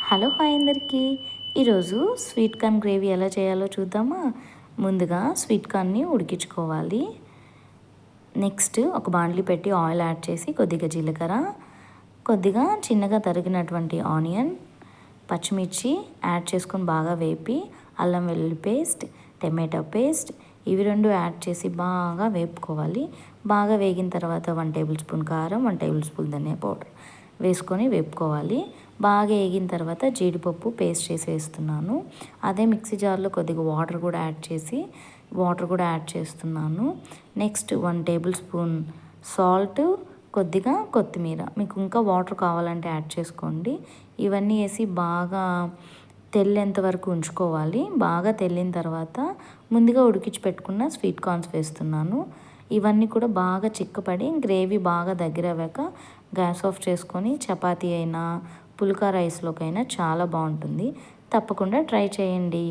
Hello hi అందరికీ. ఈరోజు sweet corn gravy ఎలా చేయాలో చూద్దామా. ముందుగా స్వీట్ కార్న్ని ఉడికించుకోవాలి. నెక్స్ట్ ఒక బాండ్లీ పెట్టి ఆయిల్ యాడ్ చేసి కొద్దిగా జీలకర్ర, కొద్దిగా చిన్నగా తరిగినటువంటి ఆనియన్, పచ్చిమిర్చి యాడ్ చేసుకొని బాగా వేపి అల్లం వెల్లుల్లి పేస్ట్, టమాటో పేస్ట్ ఇవి రెండు యాడ్ చేసి బాగా వేపుకోవాలి. బాగా వేగిన తర్వాత 1 టేబుల్ స్పూన్ కారం, 1 టేబుల్ స్పూన్ ధనియా పౌడర్ వేసుకొని వేపుకోవాలి. బాగా వేగిన తర్వాత జీడిపప్పు పేస్ట్ చేసి వేస్తున్నాను. అదే మిక్సీ జార్లో కొద్దిగా వాటర్ కూడా యాడ్ చేస్తున్నాను. నెక్స్ట్ 1 టేబుల్ స్పూన్ సాల్ట్, కొద్దిగా కొత్తిమీర, మీకు ఇంకా వాటర్ కావాలంటే యాడ్ చేసుకోండి. ఇవన్నీ వేసి బాగా తెల్లేంత వరకు ఉంచుకోవాలి. బాగా తెల్లిన తర్వాత ముందుగా ఉడికించి పెట్టుకున్న స్వీట్ కార్న్స్ వేస్తున్నాను. ఇవన్నీ కూడా బాగా చిక్కపడి గ్రేవీ బాగా దగ్గర అవ్వాక గ్యాస్ ఆఫ్ చేసుకొని చపాతీ అయినా పుల్కా రైస్లోకైనా చాలా బాగుంటుంది. తప్పకుండా ట్రై చేయండి.